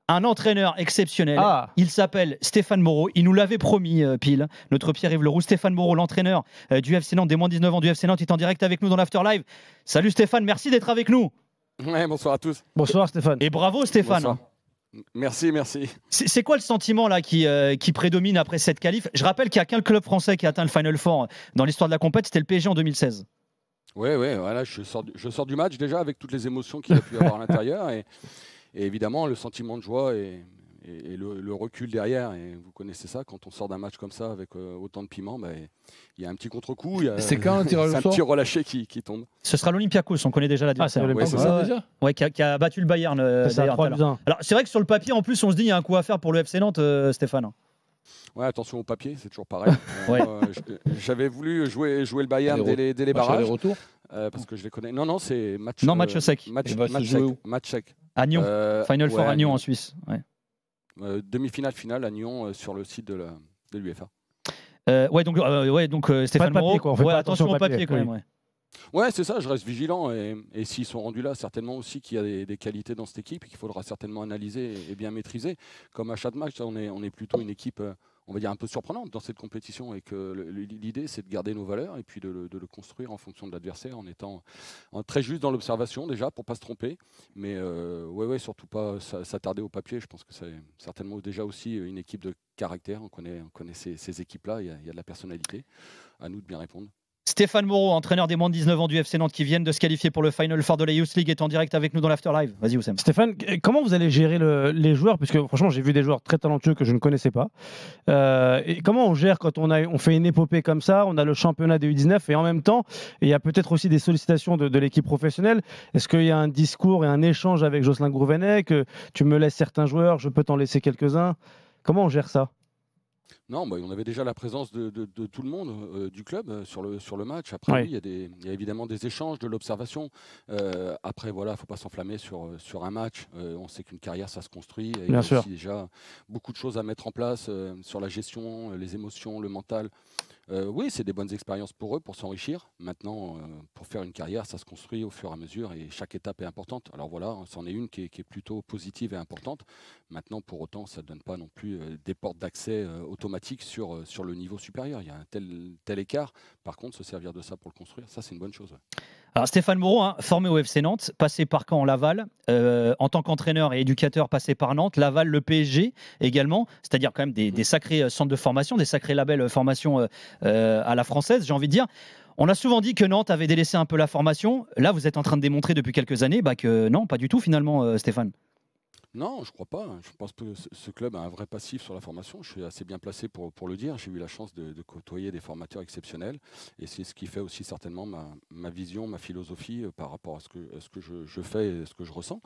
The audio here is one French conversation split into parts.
un entraîneur exceptionnel. Il s'appelle Stéphane Moreau. Il nous l'avait promis, Pile, notre Pierre-Yves Leroux. Stéphane Moreau, l'entraîneur du FC Nantes, des moins 19 ans du FC Nantes, est en direct avec nous dans l'Afterlive. Salut Stéphane, merci d'être avec nous. Ouais, bonsoir à tous. Bonsoir Stéphane. Et bravo Stéphane. Bonsoir. Merci, merci. C'est quoi le sentiment là qui prédomine après cette qualif? Je rappelle qu'il n'y a qu'un club français qui a atteint le Final Four dans l'histoire de la compète, c'était le PSG en 2016. Ouais, voilà, je sors du match déjà avec toutes les émotions qu'il a pu avoir à l'intérieur et évidemment le sentiment de joie et le recul derrière. Et vous connaissez ça, quand on sort d'un match comme ça avec autant de piment, il y a un petit contre-coup, c'est quand un petit relâché qui tombe. Ce sera l'Olympiakos, on connaît déjà l'adversaire. C'est ça déjà. Ouais, qui a battu le Bayern. Alors c'est vrai que sur le papier, en plus, on se dit il y a un coup à faire pour le FC Nantes, Stéphane. Ouais, attention au papier, c'est toujours pareil. J'avais voulu jouer le Bayern dès les barrages. Parce que je les connais. Non, c'est match. Non, match sec. Match sec. À Nyon. Final Four à Nyon en Suisse. Ouais. Demi-finale, finale à Nyon sur le site de l'UEFA. Donc Stéphane Moreau. Attention au papier quand même. Ouais, c'est ça, je reste vigilant et s'ils sont rendus là, certainement aussi qu'il y a des qualités dans cette équipe et qu'il faudra certainement analyser et bien maîtriser. Comme à chaque match, on est plutôt une équipe, on va dire, un peu surprenante dans cette compétition et que l'idée, c'est de garder nos valeurs et puis de le construire en fonction de l'adversaire en étant très juste dans l'observation déjà pour ne pas se tromper. Mais surtout pas s'attarder au papier. Je pense que c'est certainement déjà aussi une équipe de caractère. On connaît ces équipes-là, il y a de la personnalité. À nous de bien répondre. Stéphane Moreau, entraîneur des moins de 19 ans du FC Nantes qui viennent de se qualifier pour le Final Four de la Youth League, est en direct avec nous dans l'Afterlive. Vas-y Oussem. Stéphane, comment vous allez gérer les joueurs? Parce que franchement, j'ai vu des joueurs très talentueux que je ne connaissais pas. Et comment on gère quand on fait une épopée comme ça? On a le championnat des U19 et en même temps, il y a peut-être aussi des sollicitations de l'équipe professionnelle. Est-ce qu'il y a un discours et un échange avec Jocelyn Grouvenet, que tu me laisses certains joueurs, je peux t'en laisser quelques-uns? Comment on gère ça? Non, on avait déjà la présence de tout le monde du club sur le match. Après, oui, il y a évidemment des échanges, de l'observation. Après, voilà, il ne faut pas s'enflammer sur un match. On sait qu'une carrière, ça se construit. Et il y a aussi déjà beaucoup de choses à mettre en place sur la gestion, les émotions, le mental. Oui, c'est des bonnes expériences pour eux, pour s'enrichir. Maintenant, pour faire une carrière, ça se construit au fur et à mesure et chaque étape est importante. Alors voilà, c'en est une qui est plutôt positive et importante. Maintenant, pour autant, ça ne donne pas non plus des portes d'accès automatiques sur le niveau supérieur. Il y a un tel écart. Par contre, se servir de ça pour le construire, ça, c'est une bonne chose. Alors Stéphane Moreau, formé au FC Nantes, passé par Caen, Laval, en tant qu'entraîneur et éducateur, passé par Nantes, Laval, le PSG également, c'est-à-dire quand même des sacrés centres de formation, des sacrés labels formation à la française, j'ai envie de dire. On a souvent dit que Nantes avait délaissé un peu la formation. Là, vous êtes en train de démontrer depuis quelques années que non, pas du tout finalement, Stéphane. Non, je crois pas. Je pense que ce club a un vrai passif sur la formation. Je suis assez bien placé pour le dire. J'ai eu la chance de côtoyer des formateurs exceptionnels. Et c'est ce qui fait aussi certainement ma vision, ma philosophie par rapport à ce que je fais et ce que je ressens.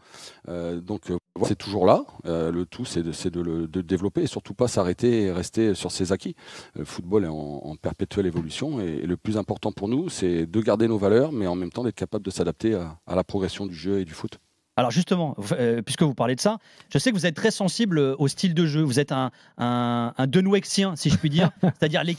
C'est toujours là. Le tout, c'est de le développer et surtout pas s'arrêter et rester sur ses acquis. Le football est en perpétuelle évolution. Et le plus important pour nous, c'est de garder nos valeurs, mais en même temps d'être capable de s'adapter à la progression du jeu et du foot. Alors justement, puisque vous parlez de ça, je sais que vous êtes très sensible au style de jeu. Vous êtes un Denouexien, si je puis dire, c'est-à-dire les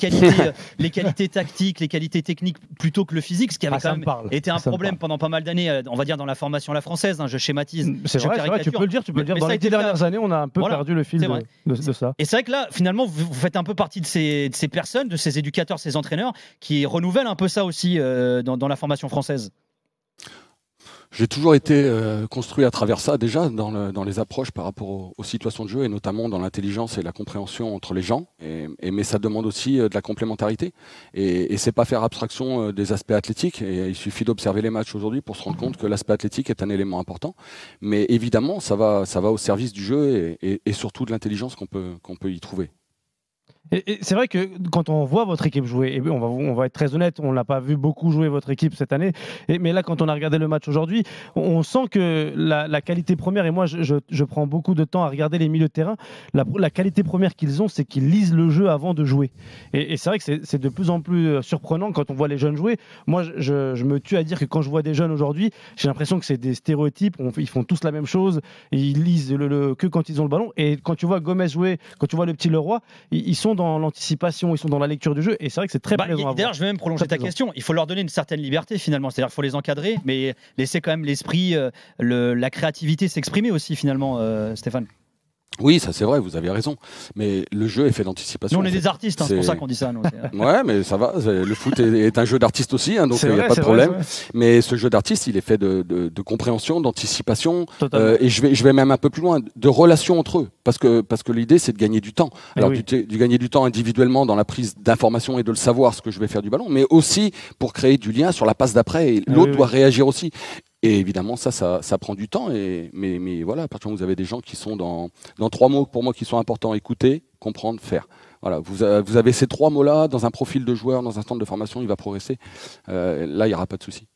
qualités tactiques, les qualités techniques plutôt que le physique, ce qui avait quand même été un problème pendant pas mal d'années, on va dire dans la formation à la française. Je schématise. C'est vrai, tu peux le dire. Dans les 10 dernières années, on a un peu perdu le fil de ça. Et c'est vrai que là, finalement, vous faites un peu partie de ces personnes, de ces éducateurs, ces entraîneurs qui renouvellent un peu ça aussi dans la formation française. J'ai toujours été construit à travers ça, déjà, dans les approches par rapport aux situations de jeu, et notamment dans l'intelligence et la compréhension entre les gens. Mais ça demande aussi de la complémentarité. Et c'est pas faire abstraction des aspects athlétiques. Et il suffit d'observer les matchs aujourd'hui pour se rendre compte que l'aspect athlétique est un élément important. Mais évidemment, ça va au service du jeu et surtout de l'intelligence qu'on peut y trouver. Et c'est vrai que quand on voit votre équipe jouer, et on va être très honnête, on l'a pas vu beaucoup jouer votre équipe cette année, mais là quand on a regardé le match aujourd'hui, on sent que la qualité première, et moi je prends beaucoup de temps à regarder les milieux de terrain, la qualité première qu'ils ont, c'est qu'ils lisent le jeu avant de jouer. Et c'est vrai que c'est de plus en plus surprenant quand on voit les jeunes jouer. Moi je me tue à dire que quand je vois des jeunes aujourd'hui, j'ai l'impression que c'est des stéréotypes, ils font tous la même chose, et ils lisent que quand ils ont le ballon. Et quand tu vois Gomez jouer, quand tu vois le petit Leroy, ils sont dans l'anticipation, ils sont dans la lecture du jeu, et c'est vrai que c'est très plaisant à voir. D'ailleurs, je vais même prolonger ta question. Il faut leur donner une certaine liberté finalement, c'est-à-dire qu'il faut les encadrer, mais laisser quand même l'esprit, la créativité s'exprimer aussi finalement, Stéphane. Oui, ça c'est vrai, vous avez raison. Mais le jeu est fait d'anticipation. Nous, on est des artistes, hein, c'est pour ça qu'on dit ça. Nous, ouais, mais ça va. Le foot est un jeu d'artistes aussi, hein, donc il n'y a pas de problème. Vrai. Mais ce jeu d'artistes, il est fait de compréhension, d'anticipation. Et je vais même un peu plus loin, de relations entre eux. Parce que l'idée, c'est de gagner du temps. Alors, du gagner du temps individuellement dans la prise d'informations et de le savoir, ce que je vais faire du ballon, mais aussi pour créer du lien sur la passe d'après. Et l'autre doit réagir aussi. Et évidemment, ça prend du temps. Mais voilà, à partir du moment où vous avez des gens qui sont dans 3 mots pour moi qui sont importants: écouter, comprendre, faire. Voilà, vous avez ces 3 mots-là dans un profil de joueur, dans un centre de formation, il va progresser. Là, il n'y aura pas de souci.